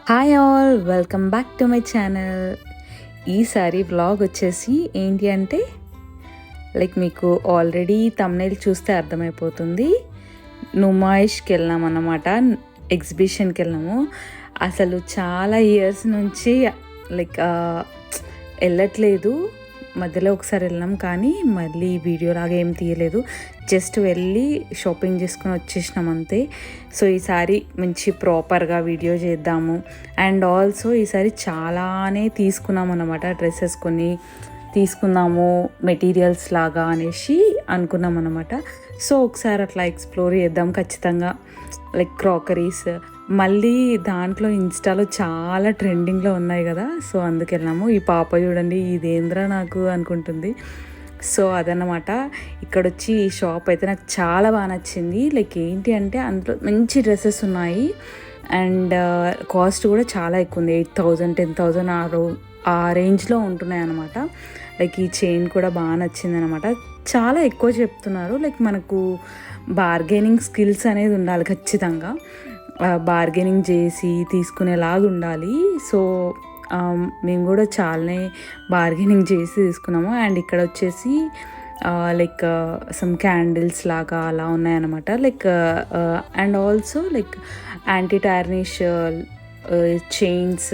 Hi all, welcome back to my channel. ఈసారి vlog వచ్చేసి ఏంటి అంటే మీకు ఆల్రెడీ తమ్నైల్ చూస్తే అర్థమైపోతుంది. నుమాయిష్కి వెళ్ళాం అన్నమాట, ఎగ్జిబిషన్కి వెళ్ళాము. అసలు చాలా ఇయర్స్ నుంచి వెళ్ళట్లేదు. మధ్యలో ఒకసారి వెళ్ళాం కానీ మళ్ళీ వీడియో లాగా ఏం తీయలేదు, జస్ట్ వెళ్ళి షాపింగ్ చేసుకుని వచ్చేసినాం అంతే. సో ఈసారి మంచి ప్రాపర్గా వీడియో చేద్దాము. అండ్ ఆల్సో ఈసారి చాలానే తీసుకున్నాం అన్నమాట, డ్రెస్సెస్ కొన్ని తీసుకుందాము మెటీరియల్స్ లాగా అనేసి అనుకున్నాం అన్నమాట. సో ఒకసారి అట్లా ఎక్స్ప్లోర్ చేద్దాం ఖచ్చితంగా. క్రాకరీస్ మళ్ళీ దాంట్లో ఇన్స్టాలో చాలా ట్రెండింగ్లో ఉన్నాయి కదా, సో అందుకు వెళ్ళాము. ఈ పాప చూడండి, ఇదేంద్రా నాకు అనుకుంటుంది. సో అదన్నమాట. ఇక్కడ వచ్చి ఈ షాప్ అయితే నాకు చాలా బాగా నచ్చింది. ఏంటి అంటే అందులో మంచి డ్రెస్సెస్ ఉన్నాయి అండ్ కాస్ట్ కూడా చాలా ఎక్కువ ఉంది. 8,000 10,000 ఆ రేంజ్లో ఉంటున్నాయి అన్నమాట. ఈ చైన్ కూడా బాగా నచ్చింది అనమాట. చాలా ఎక్కువ చెప్తున్నారు. మనకు బార్గెనింగ్ స్కిల్స్ అనేది ఉండాలి ఖచ్చితంగా, బార్గెనింగ్ చేసి తీసుకునేలాగా ఉండాలి. సో మేము కూడా చాలానే బార్గెనింగ్ చేసి తీసుకున్నాము. అండ్ ఇక్కడ వచ్చేసి సమ్ క్యాండిల్స్ లాగా అలా ఉన్నాయన్నమాట. And also anti tarnish chains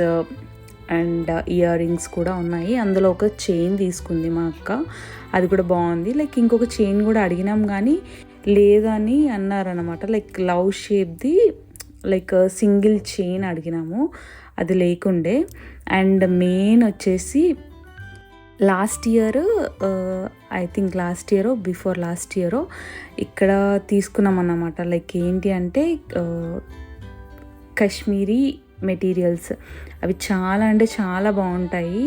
and ear rings కూడా ఉన్నాయి. అందులో ఒక చైన్ తీసుకుంది మా అక్క, అది కూడా బాగుంది. ఇంకొక చైన్ కూడా అడిగినాం కానీ లేదని అన్నారనమాట. లవ్ షేప్ది సింగిల్ చైన్ అడిగినాము, అది లేకుండే. అండ్ మెయిన్ వచ్చేసి last year, I think last ఇయరో బిఫోర్ లాస్ట్ ఇయరో ఇక్కడ తీసుకున్నాం అన్నమాట. ఏంటి అంటే కాశ్మీరీ మెటీరియల్స్, అవి చాలా అంటే చాలా బాగుంటాయి.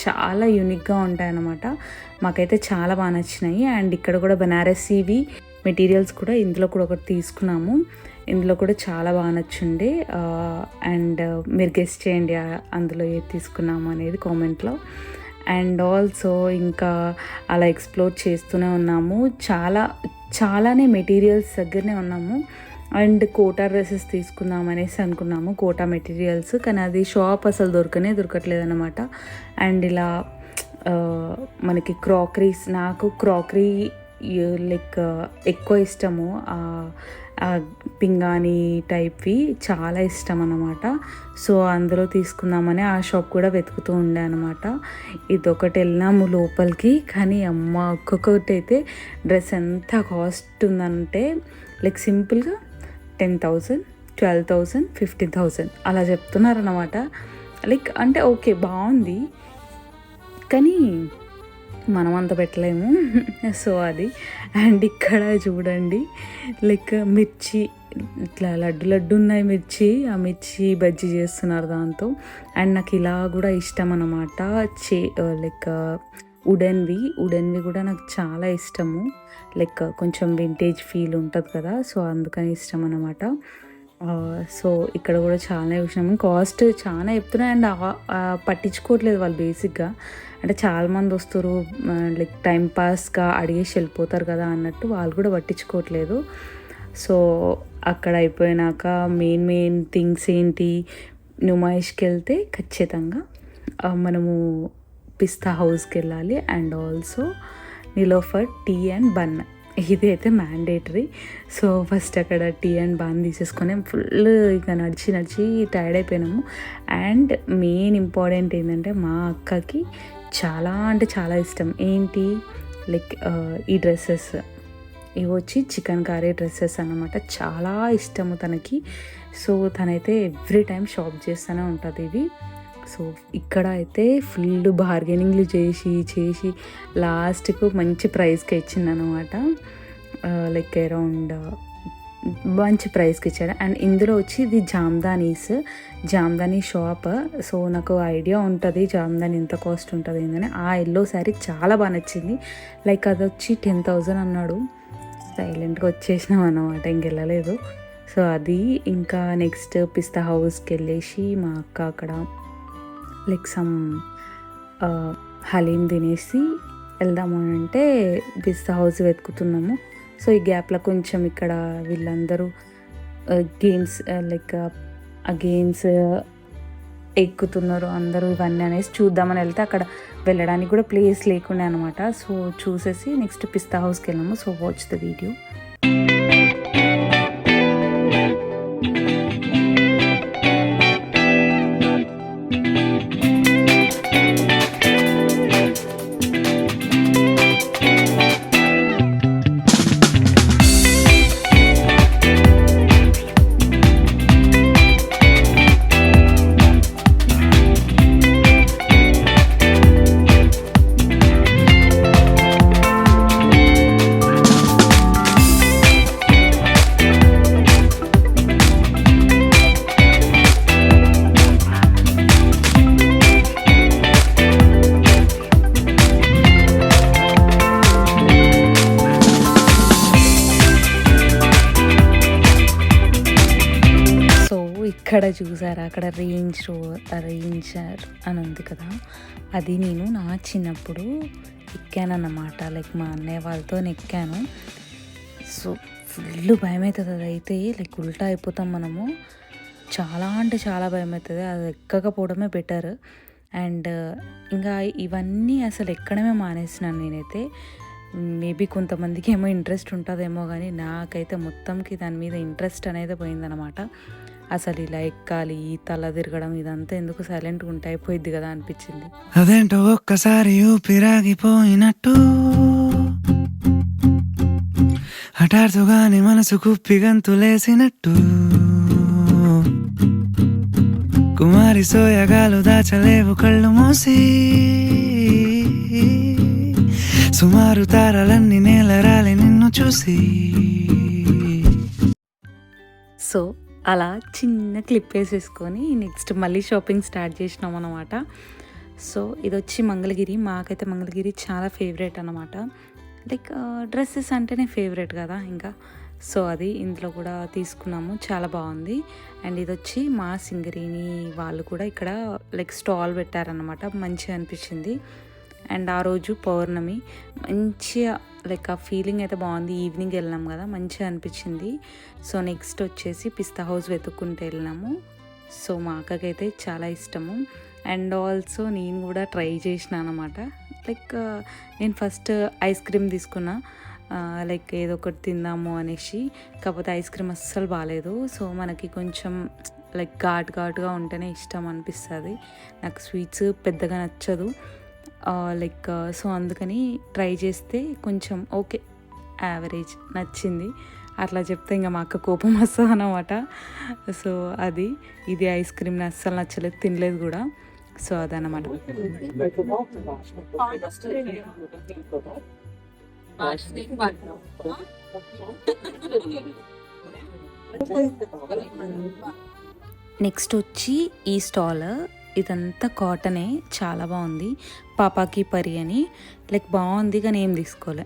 చాలా యూనిక్గా ఉంటాయి అన్నమాట. మాకైతే చాలా బాగా నచ్చినాయి. అండ్ ఇక్కడ కూడా బనారసీవి మెటీరియల్స్ కూడా ఇందులో కూడా ఒకటి తీసుకున్నాము. ఇందులో కూడా చాలా బాగా నచ్చుండే. అండ్ మీరు గెస్ చేయండి అందులో ఏది తీసుకున్నాము అనేది కామెంట్లో. అండ్ ఆల్సో ఇంకా అలా ఎక్స్ప్లోర్ చేస్తూనే ఉన్నాము. చాలానే మెటీరియల్స్ దగ్గరనే ఉన్నాము. అండ్ కోటా డ్రెస్సెస్ తీసుకుందాం అనేసి అనుకున్నాము, కోటా మెటీరియల్స్, కానీ అది షాప్ అసలు దొరకట్లేదు అనమాట. అండ్ ఇలా మనకి క్రాకరీస్, నాకు క్రాకరీ ఎక్కువ ఇష్టము, పింగాణి టైప్వి చాలా ఇష్టం అన్నమాట. సో అందులో తీసుకుందామని ఆ షాప్ కూడా వెతుకుతూ ఉండే అనమాట. ఇదొకటి వెళ్ళినాము లోపలికి, కానీ అమ్మ ఒక్కొక్కటి అయితే డ్రెస్ ఎంత కాస్ట్ ఉందంటే సింపుల్గా 10,000 12,000 15,000 అలా చెప్తున్నారన్నమాట. అంటే ఓకే బాగుంది కానీ మనం అంత పెట్టలేము. సో అది. అండ్ ఇక్కడ చూడండి మిర్చి, ఇట్లా లడ్డు ఉన్నాయి మిర్చి, ఆ మిర్చి బజ్జీ చేస్తున్నారు దాంతో. అండ్ నాకు ఇలా కూడా ఇష్టం అన్నమాట, ఉడెన్వి కూడా నాకు చాలా ఇష్టము. కొంచెం వింటేజ్ ఫీల్ ఉంటుంది కదా, సో అందుకని ఇష్టం అన్నమాట. సో ఇక్కడ కూడా చాలా చూసినాము. కాస్ట్ చాలా చెప్తున్నాయి అండ్ పట్టించుకోవట్లేదు వాళ్ళు బేసిక్గా. అంటే చాలామంది వస్తారు టైంపాస్గా అడిగేసి వెళ్ళిపోతారు కదా అన్నట్టు, వాళ్ళు కూడా పట్టించుకోవట్లేదు. సో అక్కడ అయిపోయినాక మెయిన్ థింగ్స్ ఏంటి, నుమాయిష్కి వెళ్తే ఖచ్చితంగా మనము పిస్తా హౌస్కి వెళ్ళాలి. And also Niloufer tea and bun, ఇది అయితే మ్యాండేటరీ. సో ఫస్ట్ అక్కడ టీ అండ్ బన్ తీసేసుకొని ఫుల్ ఇక నడిచి టైర్డ్ అయిపోయినాము. అండ్ మెయిన్ ఇంపార్టెంట్ ఏంటంటే మా అక్కకి చాలా అంటే చాలా ఇష్టం ఏంటి ఈ డ్రెస్సెస్, ఇవి వచ్చి చికెన్ కర్రీ డ్రెస్సెస్ అన్నమాట. చాలా ఇష్టము తనకి. సో తనైతే ఎవ్రీ టైం షాప్ చేస్తూనే ఉంటుంది ఇవి. సో ఇక్కడ అయితే ఫుల్ బార్గెనింగ్లు చేసి లాస్ట్కు మంచి ప్రైస్కి ఇచ్చిందనమాట. అరౌండ్ మంచి ప్రైస్కి ఇచ్చాడు. అండ్ ఇందులో వచ్చి ఇది జామ్దానీ షాప్. సో నాకు ఐడియా ఉంటుంది జామ్దాని ఎంత కాస్ట్ ఉంటుంది ఏంటని. ఆ ఎల్లో శారీ చాలా బాగా నచ్చింది. అది వచ్చి 10,000 అన్నాడు. సైలెంట్గా వచ్చేసినాం అన్నమాట, ఇంకెళ్ళలేదు. సో అది. ఇంకా నెక్స్ట్ పిస్తా హౌస్కి వెళ్ళేసి మా అక్క అక్కడ సమ్ హలీం తినేసి వెళ్దాము అని అంటే పిస్తా హౌస్ వెతుకుతున్నాము. సో ఈ గ్యాప్లో కొంచెం ఇక్కడ వీళ్ళందరూ గేమ్స్ ఆ గేమ్స్ ఎక్కుతున్నారు అందరూ ఇవన్నీ అనేసి చూద్దామని వెళ్తే అక్కడ వెళ్ళడానికి కూడా ప్లేస్ లేకుండా అనమాట. సో చూసేసి నెక్స్ట్ పిస్తా హౌస్కి వెళ్ళాము. So watch the video. ఇక్కడ చూసారా, అక్కడ రేంజర్ అని ఉంది కదా, అది నేను నా చిన్నప్పుడు ఎక్కానన్నమాట. లైక్ మా అన్నయ్య వాళ్ళతో ఎక్కాను. సో ఫుల్ భయం అవుతుంది. అది అయితే లైక్ ఉల్టా అయిపోతాం మనము. చాలా అంటే చాలా భయం అవుతుంది. అది ఎక్కకపోవడమే బెటర్. అండ్ ఇంకా ఇవన్నీ అసలు ఎక్కడమే మానేసినాను నేనైతే. మేబీ కొంతమందికి ఏమో ఇంట్రెస్ట్ ఉంటుందేమో, కానీ నాకైతే మొత్తంకి దాని మీద ఇంట్రెస్ట్ అనేది పోయిందనమాట. అసలు ఇలా ఎక్కాలి, తల తిరగడం ఇదంతా ఎందుకు, సైలెంట్గా ఉంటే అయిపోయింది కదా అనిపించింది. అదేంటో ఒక్కసారి ఊపిరాగిపోయినట్టు హఠాత్తుగానే మనసు కుప్పి గంతులేసినట్టు కుమారి సోయగాలు దాచలేవు కళ్ళు మూసి సుమారు తారలన్నీ నేలరాలి నిన్ను చూసి. సో అలా చిన్న క్లిప్ వేసేసుకొని నెక్స్ట్ మళ్ళీ షాపింగ్ స్టార్ట్ చేసినాం అనమాట. సో ఇది వచ్చి మంగళగిరి. మాకైతే మంగళగిరి చాలా ఫేవరెట్ అనమాట. లైక్ డ్రెస్సెస్ అంటేనే ఫేవరెట్ కదా ఇంకా. సో అది ఇంట్లో కూడా తీసుకున్నాము, చాలా బాగుంది. అండ్ ఇది వచ్చి మా సింగరేణి వాళ్ళు కూడా ఇక్కడ లైక్ స్టాల్ పెట్టారనమాట, మంచిగా అనిపించింది. అండ్ ఆ రోజు పౌర్ణమి, మంచిగా లైక్ ఆ ఫీలింగ్ అయితే బాగుంది. ఈవినింగ్ వెళ్ళినాం కదా, మంచిగా అనిపించింది. సో నెక్స్ట్ వచ్చేసి పిస్తా హౌస్ వెతుక్కుంటూ వెళ్ళినాము. సో మా అక్కకైతే చాలా ఇష్టము. అండ్ ఆల్సో నేను కూడా ట్రై చేసిన అనమాట. లైక్ నేను ఫస్ట్ ఐస్ క్రీమ్ తీసుకున్నా, లైక్ ఏదో ఒకటి తిందాము అనేసి. కాకపోతే ఐస్ క్రీమ్ అస్సలు బాగాలేదు. సో మనకి కొంచెం లైక్ ఘాటుగా ఉంటేనే ఇష్టం అనిపిస్తుంది. నాకు స్వీట్స్ పెద్దగా నచ్చదు. లైక్ సో అందుకని ట్రై చేస్తే కొంచెం ఓకే, యావరేజ్ నచ్చింది. అట్లా చెప్తే ఇంకా మా అక్క కోపం వస్తుంది అన్నమాట. సో అది ఇది ఐస్ క్రీమ్ అస్సలు నచ్చలేదు, తినలేదు కూడా. సో అదనమాట. నెక్స్ట్ వచ్చి ఈ స్టాల్, ఇదంతా కాటనే, చాలా బాగుంది. పాపాకి పరి అని లైక్ బాగుంది, కానీ ఏం తీసుకోలే.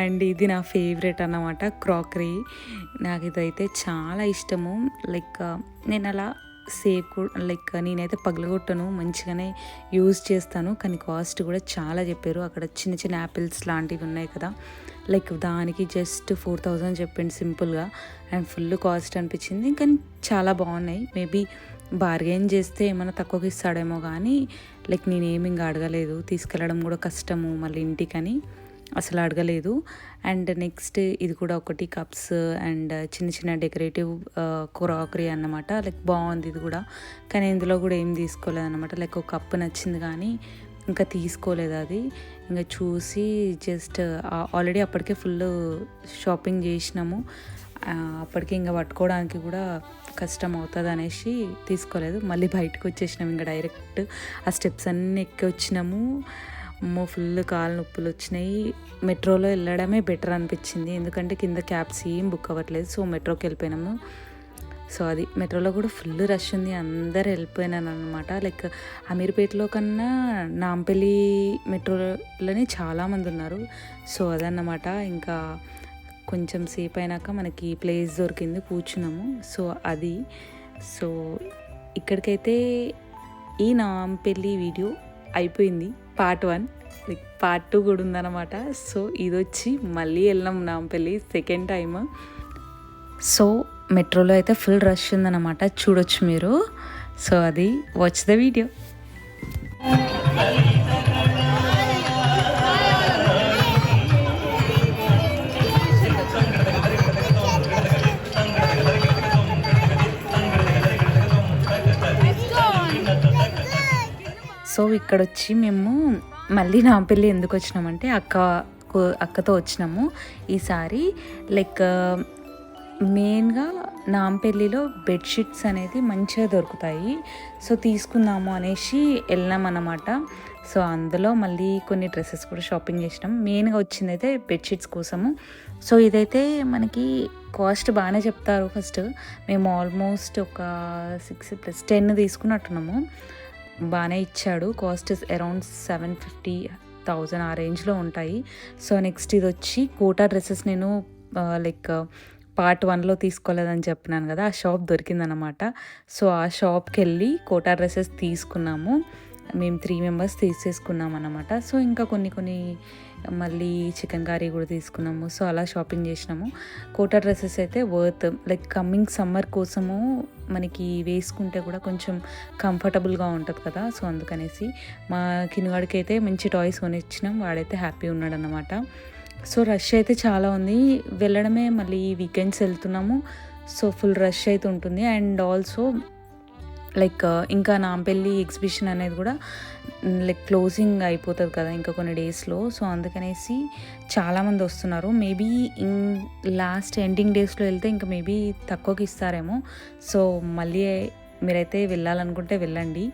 అండ్ ఇది నా ఫేవరెట్ అన్నమాట, క్రాకరీ. నాకు ఇదైతే చాలా ఇష్టము. లైక్ నేను అలా సేవ్ లైక్ నేనైతే పగలగొట్టను, మంచిగానే యూజ్ చేస్తాను. కానీ కాస్ట్ కూడా చాలా చెప్పారు. అక్కడ చిన్న చిన్న యాపిల్స్ లాంటివి ఉన్నాయి కదా, లైక్ దానికి జస్ట్ 4000 చెప్పింది సింపుల్గా. అండ్ ఫుల్ కాస్ట్ అనిపించింది, కానీ చాలా బాగున్నాయి. మేబీ బార్గెన్ చేస్తే ఏమైనా తక్కువకి ఇస్తాడేమో, కానీ లైక్ నేనేమి ఇంకా అడగలేదు. తీసుకెళ్ళడం కూడా కష్టము మళ్ళీ ఇంటికని అసలు అడగలేదు. అండ్ నెక్స్ట్ ఇది కూడా ఒకటి కప్స్ అండ్ చిన్న చిన్న డెకరేటివ్ క్రాకరీ అన్నమాట. లైక్ బాగుంది ఇది కూడా, కానీ ఇందులో కూడా ఏం తీసుకోలేదు అనమాట. లైక్ ఒక కప్పు నచ్చింది కానీ ఇంకా తీసుకోలేదు. అది ఇంకా చూసి జస్ట్ ఆల్రెడీ అప్పటికే ఫుల్ షాపింగ్ చేసినాము. అప్పటికి ఇంకా పట్టుకోవడానికి కూడా కష్టం అవుతుంది అనేసి తీసుకోలేదు. మళ్ళీ బయటకు వచ్చేసినాము ఇంకా డైరెక్ట్. ఆ స్టెప్స్ అన్నీ ఎక్కి వచ్చినాము. ఫుల్ కాలు నొప్పులు వచ్చినాయి. మెట్రోలో వెళ్ళడమే బెటర్ అనిపించింది, ఎందుకంటే కింద క్యాబ్స్ ఏం బుక్ అవ్వట్లేదు. సో మెట్రోకి వెళ్ళిపోయినాము. సో అది మెట్రోలో కూడా ఫుల్ రష్ ఉంది, అందరు వెళ్ళిపోయినాను అనమాట. లైక్ అమీర్పేటలో కన్నా నాంపల్లి మెట్రోలోనే చాలామంది ఉన్నారు. సో అదన్నమాట. ఇంకా కొంచెం సేపు అయినాక మనకి ప్లేస్ దొరికింది, కూర్చున్నాము. సో అది సో ఇక్కడికైతే ఈ నాంపల్లి వీడియో అయిపోయింది, పార్ట్ 1. లైక్ పార్ట్ 2 కూడా ఉందన్నమాట. సో ఇది వచ్చి మళ్ళీ వెళ్ళాం నాంపల్లి సెకండ్ టైమ్. సో మెట్రోలో అయితే ఫుల్ రష్ ఉందన్నమాట, చూడొచ్చు మీరు. సో అది వాచ్ ద వీడియో. సో ఇక్కడ వచ్చి మేము మళ్ళీ నాంపల్లి ఎందుకు వచ్చినామంటే అక్కతో వచ్చినాము ఈసారి. లైక్ మెయిన్గా నాంపల్లిలో బెడ్షీట్స్ అనేది మంచిగా దొరుకుతాయి. సో తీసుకుందాము అనేసి వెళ్ళామన్నమాట. సో అందులో మళ్ళీ కొన్ని డ్రెస్సెస్ కూడా షాపింగ్ చేసినాం. మెయిన్గా వచ్చింది అయితే బెడ్షీట్స్ కోసము. సో ఇదైతే మనకి కాస్ట్ బాగానే చెప్తారు. ఫస్ట్ మేము ఆల్మోస్ట్ ఒక 6+10 తీసుకున్నట్టున్నాము. బాగానే ఇచ్చాడు. కాస్ట్ అరౌండ్ 750,000 ఆ రేంజ్లో ఉంటాయి. సో నెక్స్ట్ ఇది వచ్చి కోటా డ్రెస్సెస్ నేను లైక్ పార్ట్ 1లో తీసుకోలేదని చెప్పినాను కదా, ఆ షాప్ దొరికిందనమాట. సో ఆ షాప్కి వెళ్ళి కోటా డ్రెస్సెస్ తీసుకున్నాము. మేము 3 మెంబర్స్ తీసేసుకున్నాం అన్నమాట. సో ఇంకా కొన్ని మళ్ళీ చికెన్ కర్రీ కూడా తీసుకున్నాము. సో అలా షాపింగ్ చేసినాము. కోటా డ్రెస్సెస్ అయితే వర్త్. లైక్ కమ్మింగ్ సమ్మర్ కోసము మనకి వేసుకుంటే కూడా కొంచెం కంఫర్టబుల్గా ఉంటుంది కదా. సో అందుకనేసి మా కినుగాడికి అయితే మంచి టాయ్స్ కొనిచ్చినాం. వాడైతే హ్యాపీ ఉన్నాడు అన్నమాట. సో రష్ అయితే చాలా ఉంది. వెళ్ళడమే మళ్ళీ వీకెండ్స్ వెళ్తున్నాము. సో ఫుల్ రష్ అయితే ఉంటుంది. అండ్ ఆల్సో లైక్ ఇంకా నాంపల్లి ఎగ్జిబిషన్ అనేది కూడా లైక్ క్లోజింగ్ అయిపోతుంది కదా ఇంకా కొన్ని డేస్లో. సో అందుకనేసి చాలామంది వస్తున్నారు. మేబీ లాస్ట్ ఎండింగ్ డేస్లో వెళ్తే ఇంకా మేబీ తక్కువకి ఇస్తారేమో. సో మళ్ళీ మీరైతే వెళ్ళాలనుకుంటే వెళ్ళండి.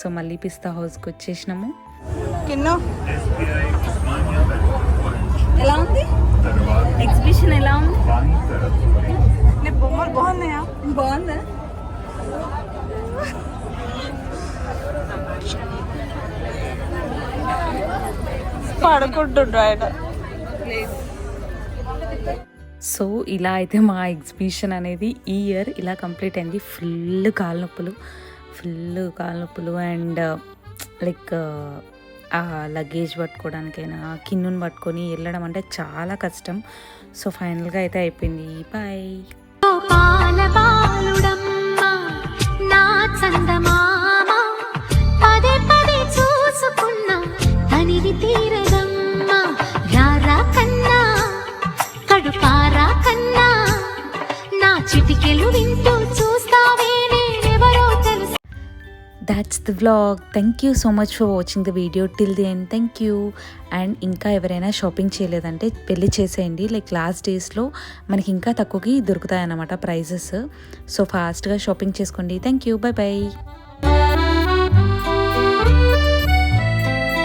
సో మళ్ళీ పిస్తా హౌస్కి వచ్చేసినాము. ఎలా ఉంది ఎగ్జిబిషన్? ఎలా ఉంది? బొమ్మలు బాగున్నాయా? బాగుందా? పడుకుంటుండ్రు ఆయన. సో ఇలా అయితే మా ఎగ్జిబిషన్ అనేది ఈ ఇయర్ ఇలా కంప్లీట్ అయింది. ఫుల్ కాళ్ళనొప్పులు అండ్ లైక్ ఆ లగేజ్ పట్టుకోవడానికైనా కిన్నుని పట్టుకొని వెళ్ళడం అంటే చాలా కష్టం. సో ఫైనల్గా అయితే అయిపోయింది. Bye. That's the vlog. Thank you so much for watching the video till the end. Thank you. And ఇంకా ఎవరైనా షాపింగ్ చేయలేదంటే పెళ్ళి చేసేయండి. లైక్ లాస్ట్ డేస్లో మనకి ఇంకా తక్కువకి దొరుకుతాయి అన్నమాట ప్రైజెస్. సో ఫాస్ట్గా షాపింగ్ చేసుకోండి. Thank you. బై.